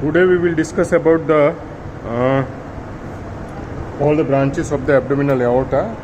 Today we will discuss about the all the branches of the abdominal aorta,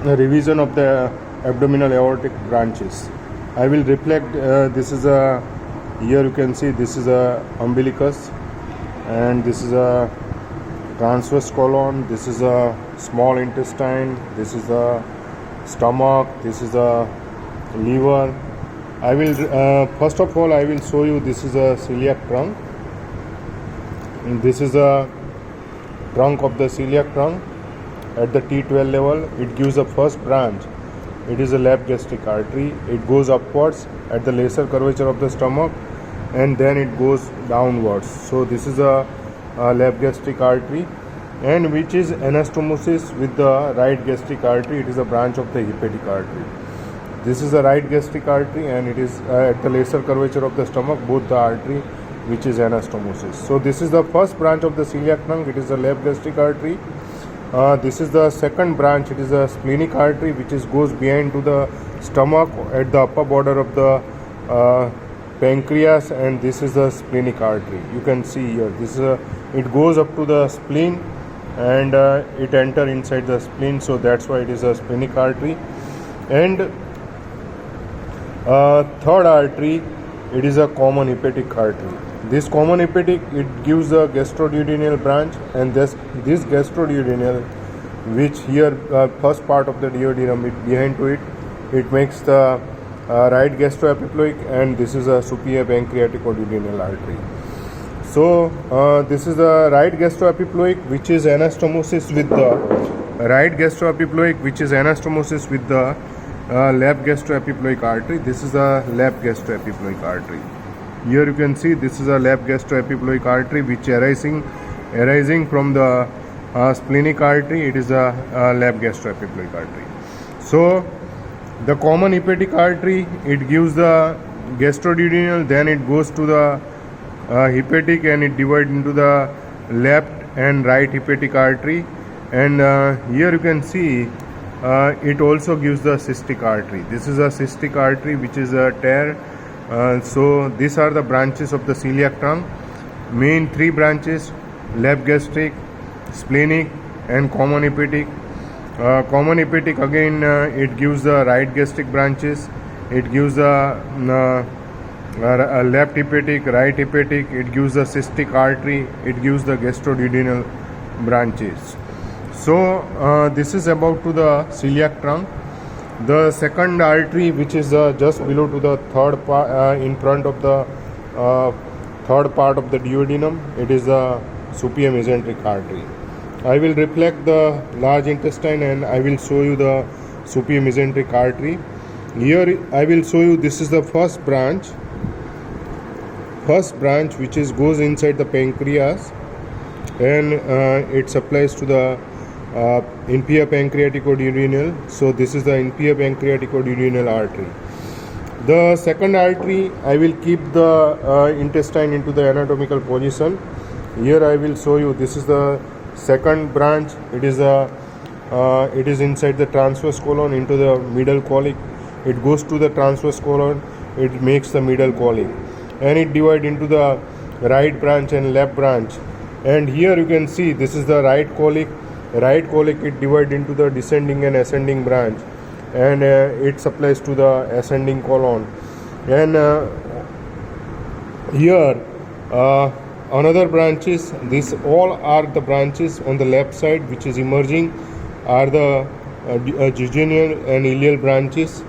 a revision of the abdominal aortic branches. I will reflect. This is a, here you can see this is a umbilicus, and this is a transverse colon. This is a small intestine. This is a stomach. This is a liver. I will first of all I will show you. This is a celiac trunk. And this is a trunk of the celiac trunk at the T12 level. It gives the first branch. It is a left gastric artery. It goes upwards at the lesser curvature of the stomach, and then it goes downwards. So this is a left gastric artery, and which is anastomosis with the right gastric artery. It is a branch of the hepatic artery. This is the right gastric artery, and it is at the lesser curvature of the stomach, both the artery, which is anastomosis. So this is the first branch of the celiac trunk. It is the left gastric artery. This is the second branch. It is a splenic artery, which goes behind to the stomach at the upper border of the pancreas, and this is the splenic artery. You can see here. This is it goes up to the spleen, and it enter inside the spleen. So that's why it is a splenic artery. And third artery, it is a common hepatic artery. This common hepatic, it gives a gastroduodenal branch, and this gastroduodenal, which here first part of the duodenum, behind to it, it makes the right gastroepiploic, and this is a superior pancreaticoduodenal artery. So this is the right gastroepiploic, which is anastomosis with the left gastroepiploic artery. This is a left gastroepiploic artery. Here you can see this is a left gastroepiploic artery, which arising from the splenic artery. It is a left gastroepiploic artery. So the common hepatic artery, it gives the gastroduodenal, then it goes to the hepatic, and it divides into the left and right hepatic artery. And here you can see it also gives the cystic artery. This is a cystic artery, which is a tear. So these are the branches of the celiac trunk. Main three branches: left gastric, splenic, and common hepatic. Common hepatic, again, it gives the right gastric branches. It gives the left hepatic, right hepatic. It gives the cystic artery. It gives the gastroduodenal branches. So this is about to the celiac trunk. The second artery, which is just below to the third part, in front of the third part of the duodenum, it is the superior mesenteric artery. I will reflect the large intestine, and I will show you the superior mesenteric artery. Here I will show you, this is the first branch, which goes inside the pancreas, and it supplies to the inferior pancreaticoduodenal. So this is the inferior pancreaticoduodenal artery. The second artery, I will keep the intestine into the anatomical position. Here I will show you, this is the second branch. It is inside the transverse colon into the middle colic. It goes to the transverse colon, it makes the middle colic, and it divides into the right branch and left branch. And here you can see this is the right colic. Right colic, it divides into the descending and ascending branch, and it supplies to the ascending colon. And here another branches. These all are the branches on the left side, which is emerging, are the jejunal and ileal branches.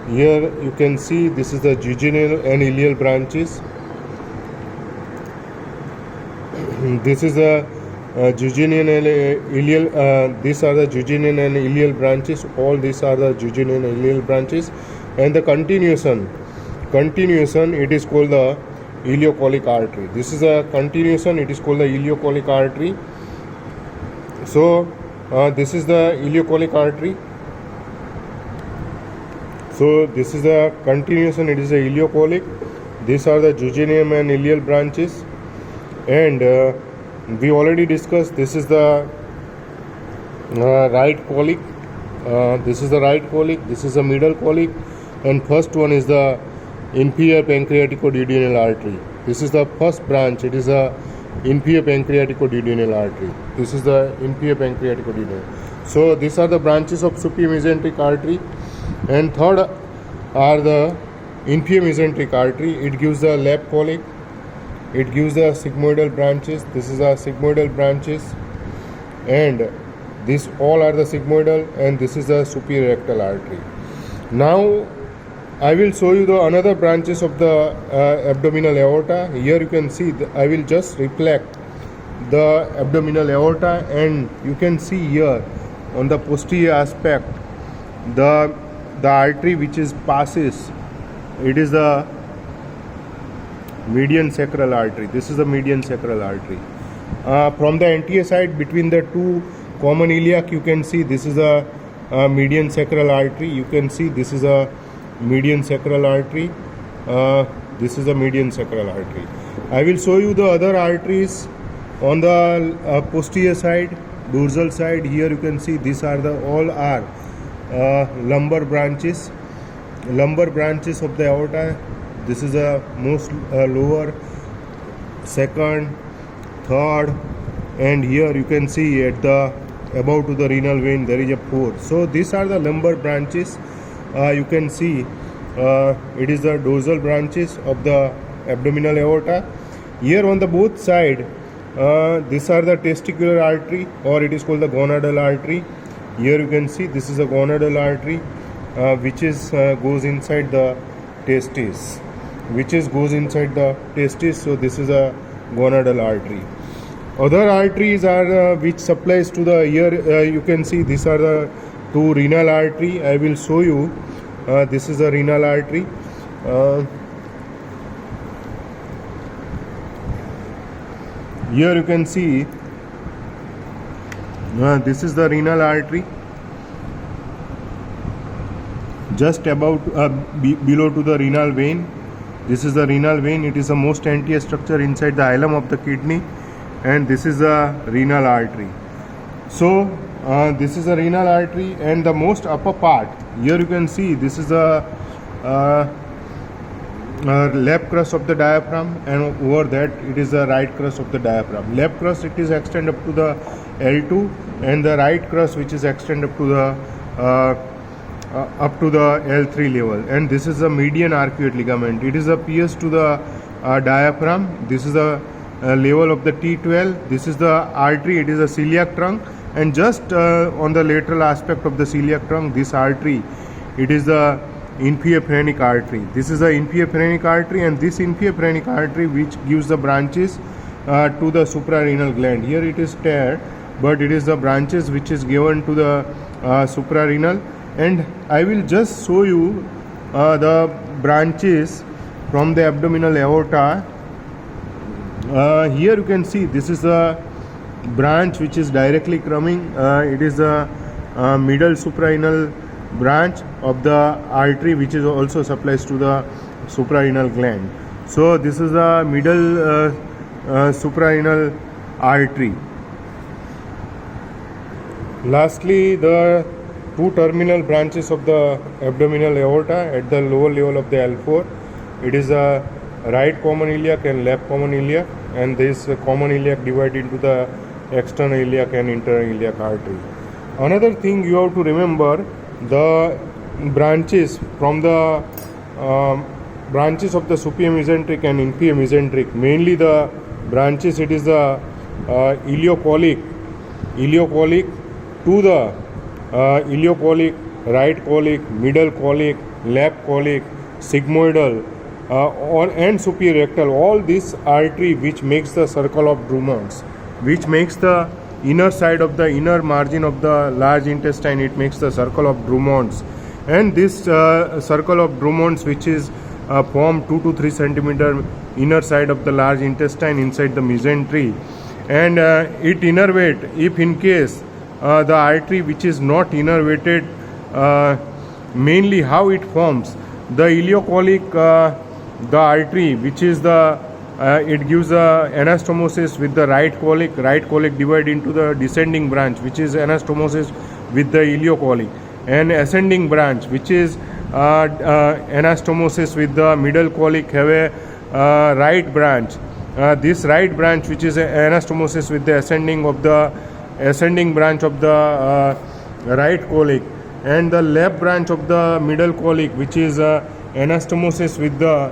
Here you can see this is the jejunal and ileal branches. This is the jejunal and ileal. These are the jejunal and ileal branches. All these are the jejunal and ileal branches. And the continuation, it is called the ileocolic artery. This is a continuation. It is called the ileocolic artery. So this is the ileocolic artery. So this is a continuation. It is a ileocolic. These are the jejunal and ileal branches, and we already discussed. This is the right colic. This is the right colic. This is the middle colic, and first one is the inferior pancreaticoduodenal artery. This is the first branch. It is a inferior pancreaticoduodenal artery. This is the inferior pancreaticoduodenal. So these are the branches of superior mesenteric artery, and third are the inferior mesenteric artery. It gives the lap colic. It gives the sigmoidal branches. This is the sigmoidal branches, and these all are the sigmoidal, and this is the superior rectal artery. Now I will show you the another branches of the abdominal aorta. Here you can see I will just reflect the abdominal aorta, and you can see here on the posterior aspect the artery which is passes. It is the median sacral artery. This is the median sacral artery. From the anterior side between the two common iliac, you can see this is a median sacral artery. You can see this is a median sacral artery. This is a median sacral artery. I will show you the other arteries on the posterior side, dorsal side. Here you can see these are the all are lumbar branches of the aorta. This is a most lower, second, third, and here you can see at the above to the renal vein there is a fourth. So these are the lumbar branches. You can see it is the dorsal branches of the abdominal aorta. Here on the both side, these are the testicular artery, or it is called the gonadal artery. Here you can see this is a gonadal artery, which is goes inside the testis, So this is a gonadal artery. Other arteries are which supplies to the ear. You can see these are the two renal artery. I will show you. This is a renal artery. Here you can see this is the renal artery. Just about below to the renal vein. This is the renal vein. It is the most anterior structure inside the hilum of the kidney, and this is the renal artery. So this is a renal artery, and the most upper part. Here you can see this is the left crus of the diaphragm, and over that it is the right crus of the diaphragm. Left crus it is extend up to the L2, and the right crus which is extend up to the L3 level, and this is the median arcuate ligament. It is a pierce to the diaphragm. This is the level of the T12. This is the artery. It is a celiac trunk, and just on the lateral aspect of the celiac trunk, this artery, it is the inferior phrenic artery. This is the inferior phrenic artery, and this inferior phrenic artery which gives the branches to the suprarenal gland. Here it is tear, but it is the branches which is given to the suprarenal. And I will just show you the branches from the abdominal aorta. Here you can see this is a branch which is directly coming. It is the middle suprarenal branch of the artery which is also supplies to the suprarenal gland. So this is the middle suprarenal artery. Lastly, the two terminal branches of the abdominal aorta at the lower level of the L4. It is a right common iliac and left common iliac, and this common iliac divided into the external iliac and internal iliac artery. Another thing you have to remember, the branches from the branches of the superior mesenteric and inferior mesenteric, mainly the branches, it is the iliocolic to the iliocolic, right colic, middle colic, left colic, sigmoidal, and superior rectal. All this artery which makes the circle of Drummond's, which makes the inner side of the inner margin of the large intestine, it makes the circle of Drummond's. And this circle of Drummond's, which is formed 2 to 3 centimeter inner side of the large intestine inside the mesentery, and it innervate if in case the artery which is not innervated. Mainly how it forms, the iliocolic, the artery which is the it gives anastomosis with the right colic divide into the descending branch which is anastomosis with the iliocolic, and ascending branch which is anastomosis with the middle colic have a right branch. This right branch, which is a anastomosis with the ascending branch of the right colic, and the left branch of the middle colic, which is anastomosis with the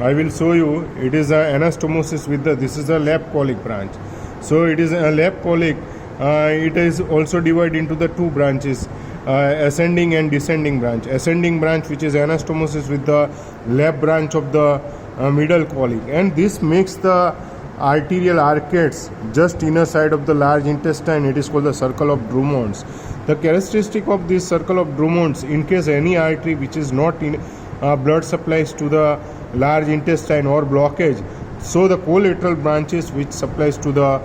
I will show you. It is a anastomosis with the, this is a left colic branch. So it is a left colic. It is also divided into the two branches, ascending and descending branch. Ascending branch, which is anastomosis with the left branch of the middle colic, and this makes the arterial arcades just inner side of the large intestine. It is called the circle of Drummond's. The characteristic of this circle of Drummond's, in case any artery which is not in blood supplies to the large intestine or blockage, so the collateral branches which supplies to the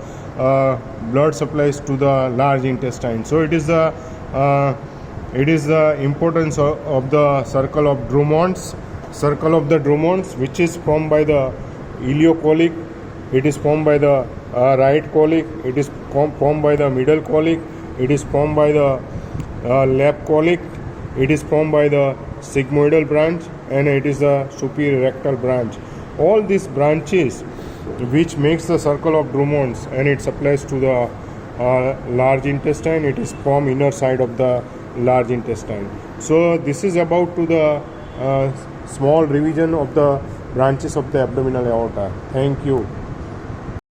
blood supplies to the large intestine. So it is the importance of the circle of Drummond's. Circle of the Drummond's, which is formed by the ileocolic, it is formed by the right colic, it is formed by the middle colic, it is formed by the left colic, it is formed by the sigmoidal branch, and it is the superior rectal branch. All these branches which makes the circle of Drummond's, and it supplies to the large intestine. It is from inner side of the large intestine. So this is about to the small revision of the branches of the abdominal aorta. Thank you.